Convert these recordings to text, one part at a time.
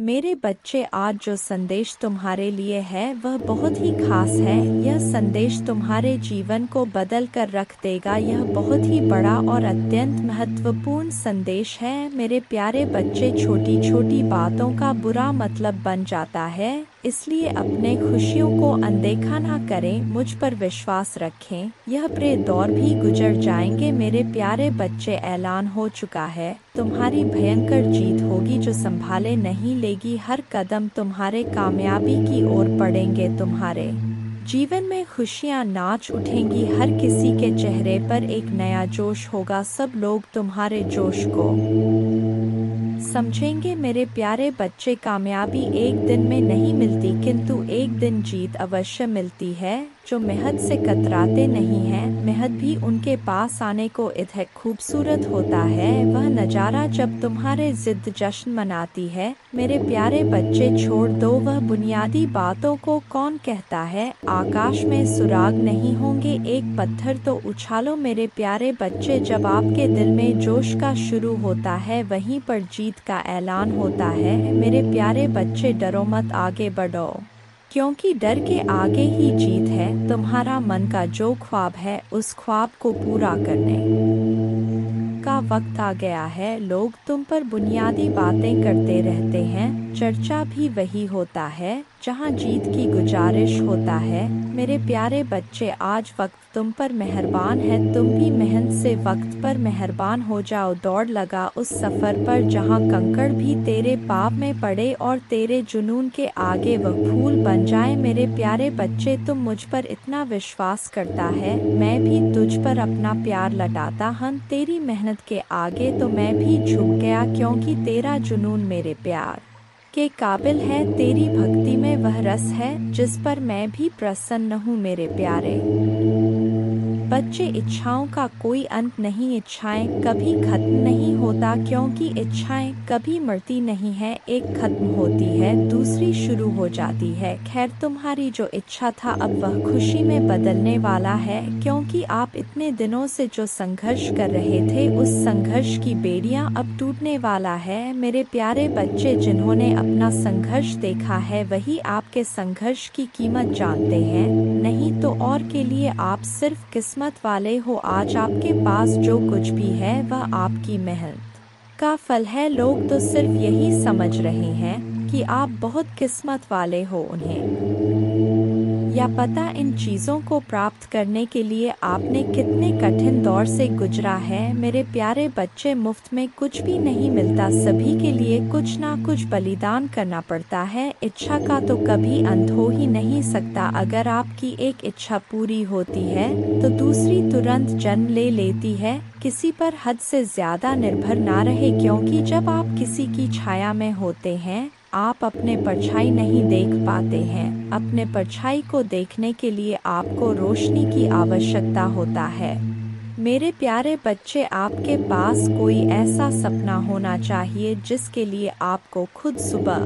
मेरे बच्चे, आज जो संदेश तुम्हारे लिए है वह बहुत ही खास है। यह संदेश तुम्हारे जीवन को बदल कर रख देगा। यह बहुत ही बड़ा और अत्यंत महत्वपूर्ण संदेश है। मेरे प्यारे बच्चे, छोटी छोटी बातों का बुरा मतलब बन जाता है, इसलिए अपने खुशियों को अनदेखा ना करें। मुझ पर विश्वास रखें, यह बुरे दौर भी गुजर जाएंगे। मेरे प्यारे बच्चे, ऐलान हो चुका है, तुम्हारी भयंकर जीत होगी जो संभाले नहीं लेगी। हर कदम तुम्हारे कामयाबी की ओर बढ़ेंगे। तुम्हारे जीवन में खुशियां नाच उठेंगी। हर किसी के चेहरे पर एक नया जोश होगा। सब लोग तुम्हारे जोश को समझेंगे। मेरे प्यारे बच्चे, कामयाबी एक दिन में नहीं मिलती, किंतु एक दिन जीत अवश्य मिलती है। जो मेहनत से कतराते नहीं हैं, मेहनत भी उनके पास आने को इतना खूबसूरत होता है। वह नज़ारा जब तुम्हारे जिद जश्न मनाती है। मेरे प्यारे बच्चे, छोड़ दो वह बुनियादी बातों को। कौन कहता है आकाश में सुराग नहीं होंगे? एक पत्थर तो उछालो। मेरे प्यारे बच्चे, जब आपके दिल में जोश का शुरू होता है, वहीं पर जीत का ऐलान होता है। मेरे प्यारे बच्चे, डरो मत, आगे बढ़ो, क्योंकि डर के आगे ही जीत है। तुम्हारा मन का जो ख्वाब है, उस ख्वाब को पूरा करने का वक्त आ गया है। लोग तुम पर बुनियादी बातें करते रहते हैं, चर्चा भी वही होता है जहां जीत की गुजारिश होता है। मेरे प्यारे बच्चे, आज वक्त तुम पर मेहरबान है। तुम भी मेहनत से वक्त पर मेहरबान हो जाओ। दौड़ लगा उस सफ़र पर जहां कंकड़ भी तेरे पाँव में पड़े और तेरे जुनून के आगे वह फूल बन जाए। मेरे प्यारे बच्चे, तुम मुझ पर इतना विश्वास करता है, मैं भी तुझ पर अपना प्यार लौटाता हूं। तेरी मेहनत के आगे तो मैं भी झुक गया, क्योंकि तेरा जुनून मेरे प्यार के काबिल है। तेरी भक्ति में वह रस है जिस पर मैं भी प्रसन्न हूँ। मेरे प्यारे बच्चे, इच्छाओं का कोई अंत नहीं। इच्छाएं कभी खत्म नहीं होता, क्योंकि इच्छाएं कभी मरती नहीं है। एक खत्म होती है, दूसरी शुरू हो जाती है। खैर, तुम्हारी जो इच्छा था अब वह खुशी में बदलने वाला है, क्योंकि आप इतने दिनों से जो संघर्ष कर रहे थे, उस संघर्ष की बेड़ियां अब टूटने वाला है। मेरे प्यारे बच्चे, जिन्होंने अपना संघर्ष देखा है, वही आपके संघर्ष की कीमत जानते हैं। नहीं तो और के लिए आप सिर्फ किस्मत वाले हो। आज आपके पास जो कुछ भी है, वह आपकी मेहनत का फल है। लोग तो सिर्फ यही समझ रहे हैं कि आप बहुत किस्मत वाले हो। उन्हें या पता इन चीज़ों को प्राप्त करने के लिए आपने कितने कठिन दौर से गुजरा है। मेरे प्यारे बच्चे, मुफ्त में कुछ भी नहीं मिलता, सभी के लिए कुछ ना कुछ बलिदान करना पड़ता है। इच्छा का तो कभी अंत हो ही नहीं सकता। अगर आपकी एक इच्छा पूरी होती है तो दूसरी तुरंत जन्म ले लेती है। किसी पर हद से ज़्यादा निर्भर ना रहे, क्योंकि जब आप किसी की छाया में होते हैं, आप अपने परछाई नहीं देख पाते हैं। अपने परछाई को देखने के लिए आपको रोशनी की आवश्यकता होता है। मेरे प्यारे बच्चे, आपके पास कोई ऐसा सपना होना चाहिए जिसके लिए आपको खुद सुबह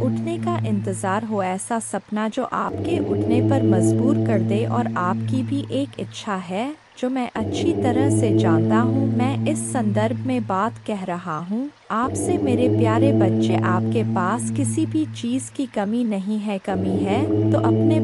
उठने का इंतज़ार हो। ऐसा सपना जो आपके उठने पर मजबूर कर दे। और आपकी भी एक इच्छा है जो मैं अच्छी तरह से जानता हूँ। मैं इस संदर्भ में बात कह रहा हूँ आपसे। मेरे प्यारे बच्चे, आपके पास किसी भी चीज़ की कमी नहीं है। कमी है तो अपने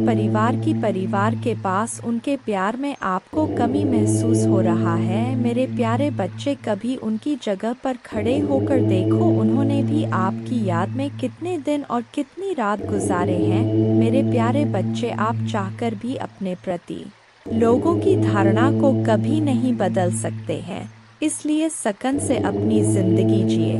परिवार के पास उनके प्यार में आपको कमी महसूस हो रहा है। मेरे प्यारे बच्चे, कभी उनकी जगह पर खड़े होकर देखो। उन्होंने भी आपकी याद में कितने दिन और कितनी रात गुजारे हैं। मेरे प्यारे बच्चे, आप चाहकर भी अपने प्रति लोगों की धारणा को कभी नहीं बदल सकते हैं, इसलिए सकन से अपनी जिंदगी जिए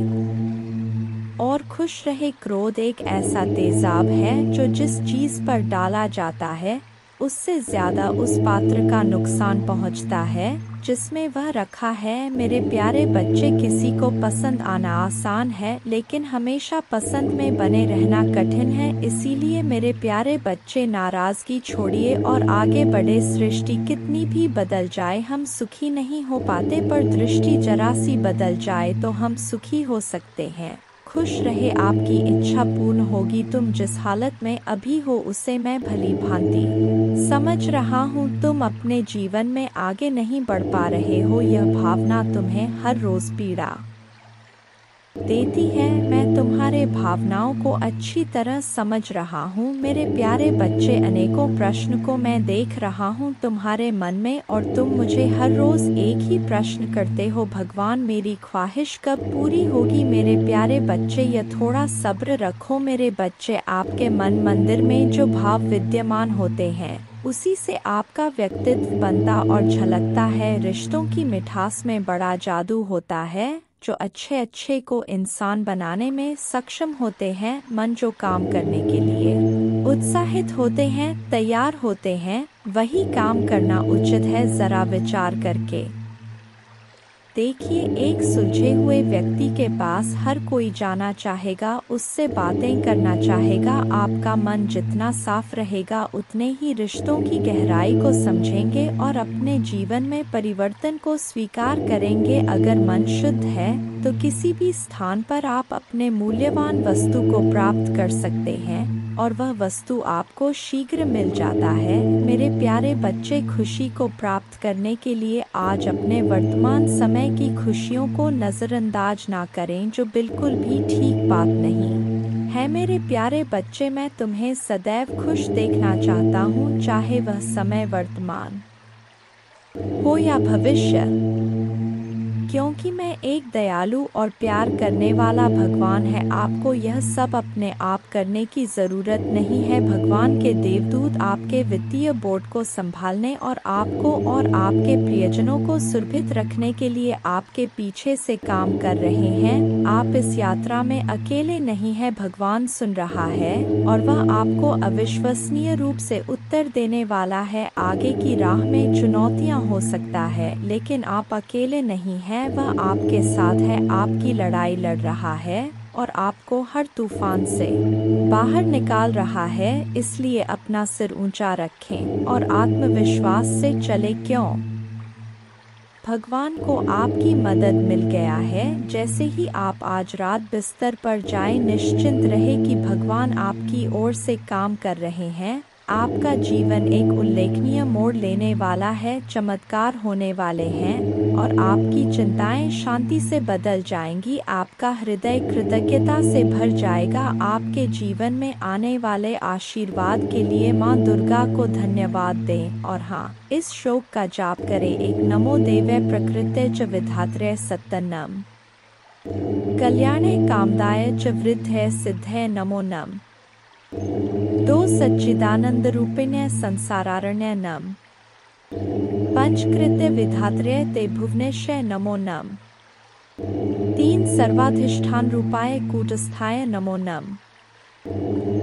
और खुश रहे। क्रोध एक ऐसा तेजाब है जो जिस चीज़ पर डाला जाता है, उससे ज़्यादा उस पात्र का नुकसान पहुंचता है जिसमें वह रखा है। मेरे प्यारे बच्चे, किसी को पसंद आना आसान है, लेकिन हमेशा पसंद में बने रहना कठिन है। इसीलिए मेरे प्यारे बच्चे, नाराज़गी छोड़िए और आगे बढ़े। सृष्टि कितनी भी बदल जाए, हम सुखी नहीं हो पाते, पर दृष्टि जरा सी बदल जाए तो हम सुखी हो सकते हैं। खुश रहे, आपकी इच्छा पूर्ण होगी। तुम जिस हालत में अभी हो उसे मैं भली भांति समझ रहा हूँ। तुम अपने जीवन में आगे नहीं बढ़ पा रहे हो, यह भावना तुम्हें हर रोज पीड़ा देती है। मैं तुम्हारे भावनाओं को अच्छी तरह समझ रहा हूँ। मेरे प्यारे बच्चे, अनेकों प्रश्न को मैं देख रहा हूँ तुम्हारे मन में, और तुम मुझे हर रोज एक ही प्रश्न करते हो, भगवान मेरी ख्वाहिश कब पूरी होगी। मेरे प्यारे बच्चे, यह थोड़ा सब्र रखो मेरे बच्चे। आपके मन मंदिर में जो भाव विद्यमान होते हैं उसी से आपका व्यक्तित्व बनता और झलकता है। रिश्तों की मिठास में बड़ा जादू होता है। जो अच्छे अच्छे को इंसान बनाने में सक्षम होते हैं, मन जो काम करने के लिए उत्साहित होते हैं, तैयार होते हैं, वही काम करना उचित है। जरा विचार करके देखिए, एक सुलझे हुए व्यक्ति के पास हर कोई जाना चाहेगा, उससे बातें करना चाहेगा। आपका मन जितना साफ रहेगा, उतने ही रिश्तों की गहराई को समझेंगे और अपने जीवन में परिवर्तन को स्वीकार करेंगे। अगर मन शुद्ध है तो किसी भी स्थान पर आप अपने मूल्यवान वस्तु को प्राप्त कर सकते हैं, और वह वस्तु आपको शीघ्र मिल जाता है। मेरे प्यारे बच्चे, खुशी को प्राप्त करने के लिए आज अपने वर्तमान समय की खुशियों को नज़रअंदाज ना करें, जो बिल्कुल भी ठीक बात नहीं है। मेरे प्यारे बच्चे, मैं तुम्हें सदैव खुश देखना चाहता हूँ, चाहे वह समय वर्तमान हो या भविष्य, क्योंकि मैं एक दयालु और प्यार करने वाला भगवान है। आपको यह सब अपने आप करने की ज़रूरत नहीं है। भगवान के देवदूत आपके वित्तीय बोर्ड को संभालने और आपको और आपके प्रियजनों को सुरक्षित रखने के लिए आपके पीछे से काम कर रहे हैं। आप इस यात्रा में अकेले नहीं हैं, भगवान सुन रहा है और वह आपको अविश्वसनीय रूप से उत्तर देने वाला है। आगे की राह में चुनौतियाँ हो सकता है, लेकिन आप अकेले नहीं हैं, वह आपके साथ है, आपकी लड़ाई लड़ रहा है और आपको हर तूफान से बाहर निकाल रहा है। इसलिए अपना सिर ऊंचा रखें और आत्मविश्वास से चले। क्यों? भगवान को आपकी मदद मिल गया है। जैसे ही आप आज रात बिस्तर पर जाएं, निश्चिंत रहे कि भगवान आपकी ओर से काम कर रहे हैं। आपका जीवन एक उल्लेखनीय मोड़ लेने वाला है, चमत्कार होने वाले हैं और आपकी चिंताएं शांति से बदल जाएंगी। आपका हृदय कृतज्ञता से भर जाएगा। आपके जीवन में आने वाले आशीर्वाद के लिए माँ दुर्गा को धन्यवाद दें। और हाँ, इस श्लोक का जाप करें। एक नमो देवे प्रकृते च विधात्रे सत्तनम कल्याणे कामदाय च वृद्धे सिद्धे नमो नम। दो सच्चिदानंद रूपिण्य संसारारण्य नम। पंचकृत्य विधात्रे ते भुवनेश्वर नमो नम। तीन सर्वाधिष्ठान रूपाय कूटस्थाय नमो नम।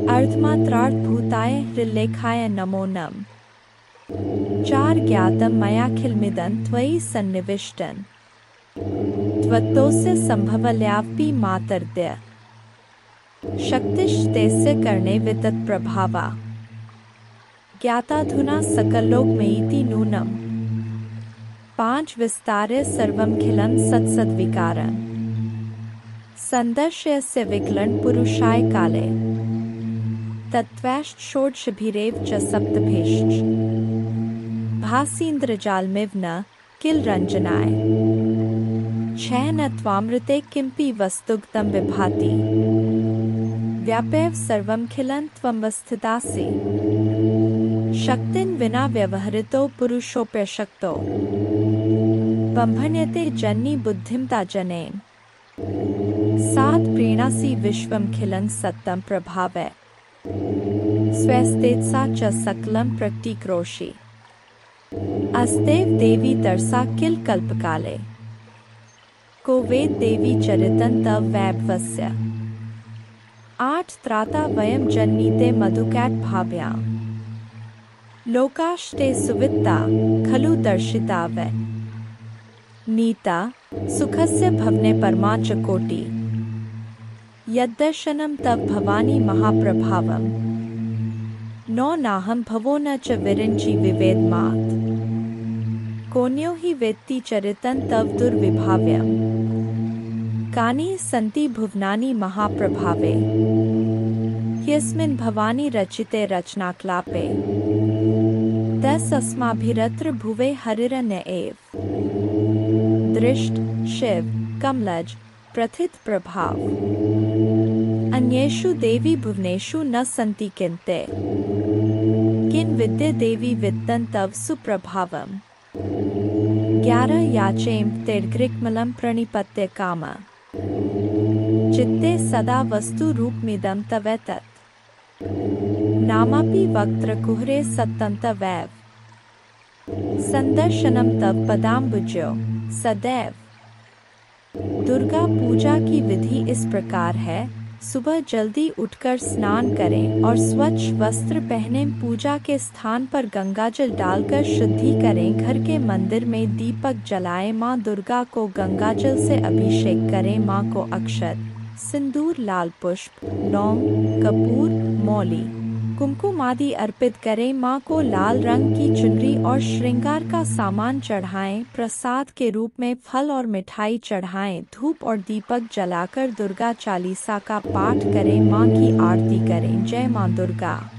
अर्धमात्रार्थ भूताय हृल्लेखाय नमो नम। चार ज्ञातम मयाखिलमिदं त्वयि सन्निविष्टन् त्वत्तोस्य संभवल्यापि मातर्द्य शक्तिश्तेस्य कर्णे वितत प्रभावा ज्ञाताधुना सकलोकमेति नूनम। पांच विस्तार्य सर्वमखिलं सत्सद्विकारं संदर्शयस्य विकलं पुरुषाय काले तत्त्वैश्च षोडशभिरेव च सप्तभेश्च भासीन्द्रजालमिव न किल रंजनाय छह न त्वामृते किंपि वस्तुगतं विभाति व्यापैव सर्वमखिलं त्वमवस्थितासि शक्तिं विना व्यवहृतो पुरुषोऽप्यशक्तो बंभन्यते जन्नी बुद्धिमता जनेन सात् प्रीणासि विश्वमखिलं सत्तं प्रभावै स्वस्तेजसा च सकलं प्रतीक्रोषि अस्तेव देवी तरसा किल कल्पकाले को वेद देवी चरितं तव वैभवस्य। आठ त्राता वयं जन्मीते मधुकैट भाव्या लोकाश्ते सुवित्ता खलु दर्शिता वै नीता सुखस्य भवने परमा च कोटि यद्दर्शनं तव भवानी महाप्रभावम् नो नाहं भवो न च विरिञ्चि विवेदमात् कोन्यो हि वेत्ति चरितं तव दुर्विभाव्यम् कानि सन्ति भुवनानि महाप्रभावे यस्मिन् भवानी रचिते रचनाक्लापे तस्माभिरत्र भुवे हरिरन्य एव दृष्ट शिव कमलज प्रथित प्रभाव अन्ये येषु देवी भुवनेषु न सन्ति किन्ते किन विद्ये देवी वित्तं तव सुप्रभावम् 11 याचेम तिर्ग्रिक्मलं प्रणिपत्य काम चित्ते सदा वस्तु रूपमिदं तवेतत् नामापि वक्त्रकुहरे सत्तं तवैव संदर्शनम तव पदाम्बुजो सदैव। दुर्गा पूजा की विधि इस प्रकार है। सुबह जल्दी उठकर स्नान करें और स्वच्छ वस्त्र पहने पूजा के स्थान पर गंगाजल डालकर शुद्धि करें। घर के मंदिर में दीपक जलाएं। माँ दुर्गा को गंगाजल से अभिषेक करें। माँ को अक्षत, सिंदूर, लाल पुष्प, लौंग, कपूर, मौली, कुमकुम आदि अर्पित करें। माँ को लाल रंग की चुनरी और श्रृंगार का सामान चढ़ाएं। प्रसाद के रूप में फल और मिठाई चढ़ाएं। धूप और दीपक जलाकर दुर्गा चालीसा का पाठ करें। माँ की आरती करें। जय माँ दुर्गा।